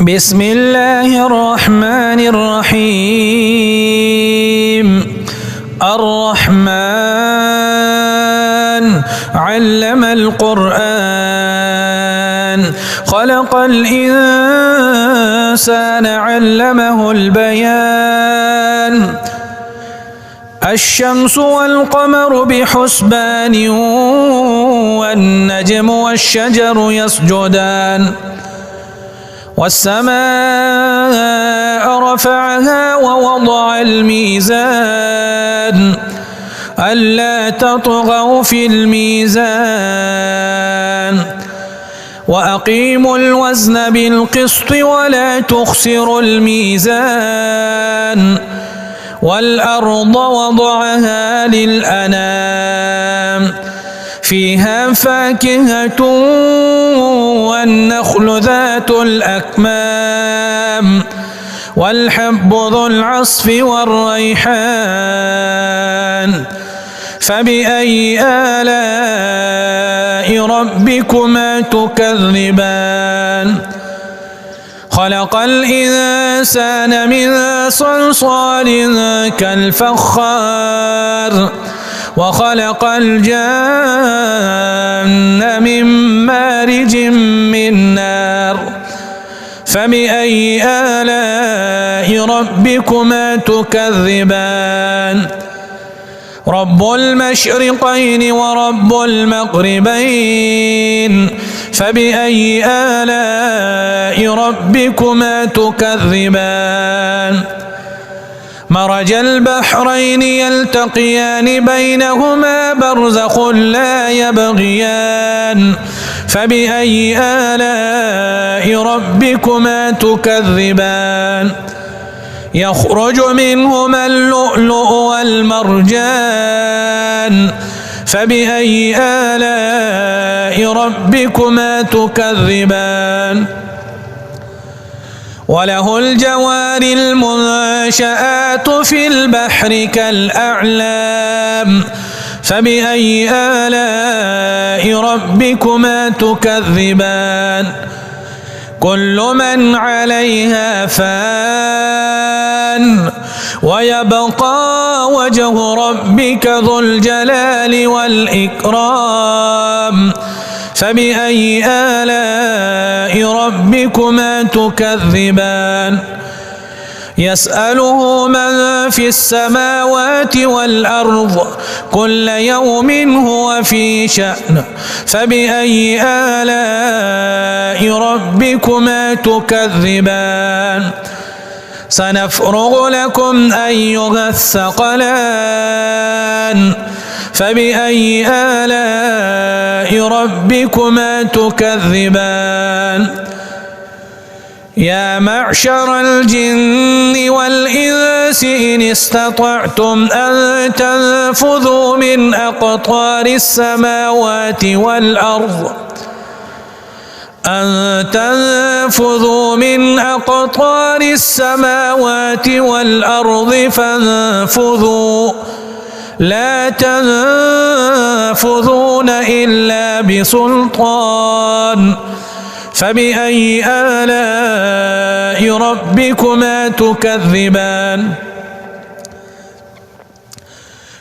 بسم الله الرحمن الرحيم. الرحمن علم القرآن خلق الإنسان علمه البيان. الشمس والقمر بحسبان والنجم والشجر يسجدان. والسماء رفعها ووضع الميزان ألا تطغوا في الميزان وأقيموا الوزن بالقسط ولا تخسروا الميزان. والأرض وضعها للأنام فيها فاكهة والنخل ذات الأكمام والحب ذو العصف والريحان. فبأي آلاء ربكما تكذبان؟ خلق الإنسان من صلصال كالفخار وخلق الجان من مارج من نار. فبأي آلاء ربكما تكذبان؟ رب المشرقين ورب المغربين. فبأي آلاء ربكما تكذبان؟ مرج البحرين يلتقيان بينهما برزخ لا يبغيان. فبأي آلاء ربكما تكذبان؟ يخرج منهما اللؤلؤ والمرجان. فبأي آلاء ربكما تكذبان؟ وله الجوار المنشآت في البحر كالأعلام. فبأي آلاء ربكما تكذبان؟ كل من عليها فان ويبقى وجه ربك ذو الجلال والإكرام. فبأي آلاء ربكما تكذبان؟ يسأله من في السماوات والأرض كل يوم هو في شأن. فبأي آلاء ربكما تكذبان؟ سنفرغ لكم أيها الثقلان. فبأي آلاء ربكما تكذبان؟ يا معشر الجن والإنس إن استطعتم أن تنفذوا من أقطار السماوات والأرض فانفذوا لا تنفذون إلا بسلطان. فبأي آلاء ربكما تكذبان؟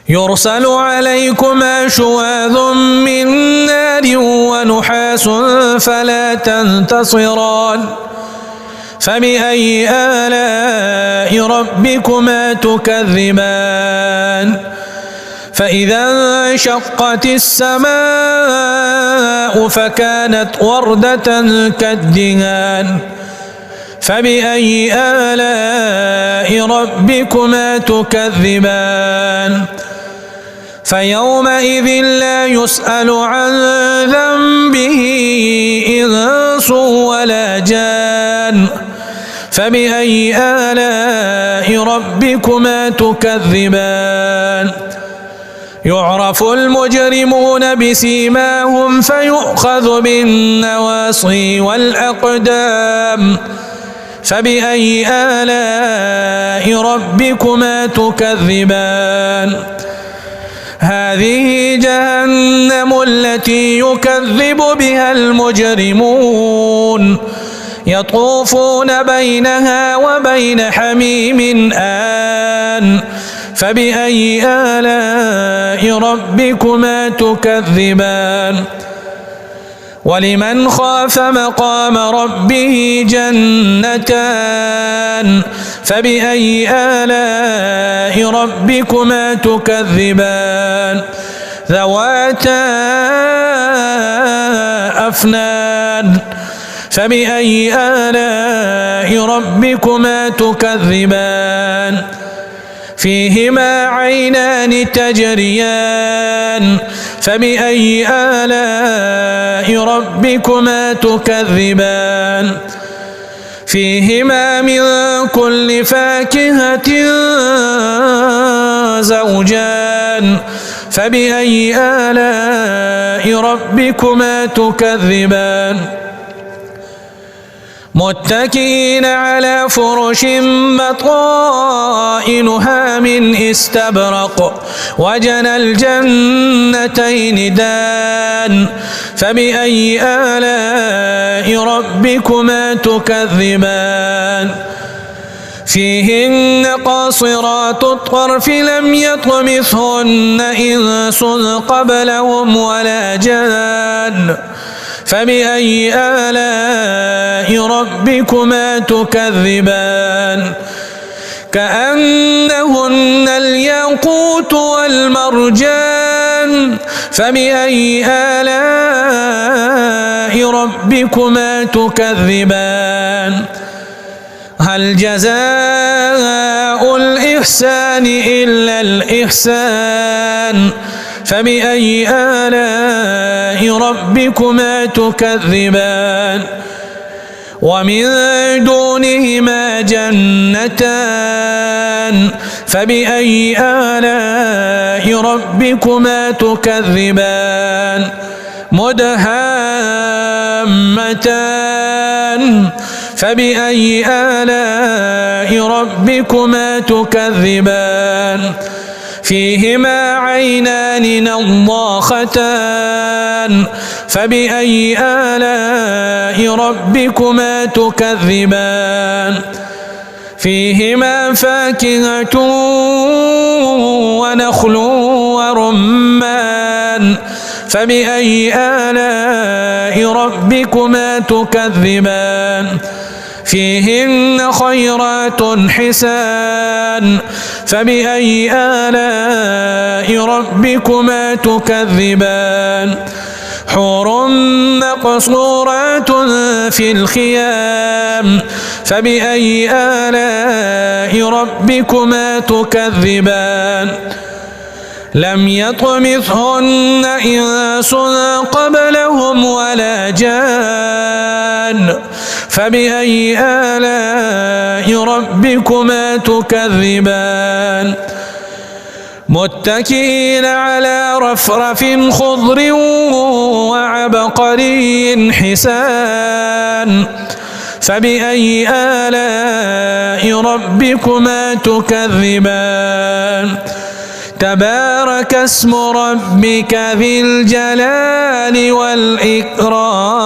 يرسل عليكما شواظ من نار ونحاس فلا تنتصران. فبأي آلاء ربكما تكذبان؟ فإذا انشقت السماء فكانت وردة كالدهان. فبأي آلاء ربكما تكذبان؟ فيومئذ لا يسأل عن ذنبه إنس ولا جان. فبأي آلاء ربكما تكذبان؟ يعرف المجرمون بسيماهم فيؤخذ بالنواصي والأقدام. فبأي آلاء ربكما تكذبان؟ هذه جهنم التي يكذب بها المجرمون يطوفون بينها وبين حميم آن فبأي آلاء ربكما تكذبان ولمن خاف مقام ربه جنتان فبأي آلاء ربكما تكذبان ذواتا أفنان فبأي آلاء ربكما تكذبان فيهما عينان تجريان فبأي آلاء ربكما تكذبان فيهما من كل فاكهة زوجان فبأي آلاء ربكما تكذبان متكئين على فرش بطائنها من استبرق وجنى الجنتين دان فبأي آلاء ربكما تكذبان فيهن قاصرات الطرف لم يطمثهن إنس قبلهم ولا جان فبأي آلاء ربكما تكذبان كأنهن الياقوت والمرجان فبأي آلاء ربكما تكذبان هل جزاء الإحسان إلا الإحسان فبأي آلاء ربكما تكذبان ومن دونهما جنتان فبأي آلاء ربكما تكذبان مدهامتان فبأي آلاء ربكما تكذبان فيهما عينان نضاختان فبأي آلاء ربكما تكذبان فيهما فاكهة ونخل ورمان فبأي آلاء ربكما تكذبان فيهن خيرات حسان فبأي آلاء ربكما تكذبان حور مقصورات في الخيام فبأي آلاء ربكما تكذبان لم يطمثهن إنس قبلهم ولا جان فبأي آلاء ربكما تكذبان متكئين على رفرف خضر وعبقري حسان فبأي آلاء ربكما تكذبان تبارك اسم ربك ذي الجلال والإكرام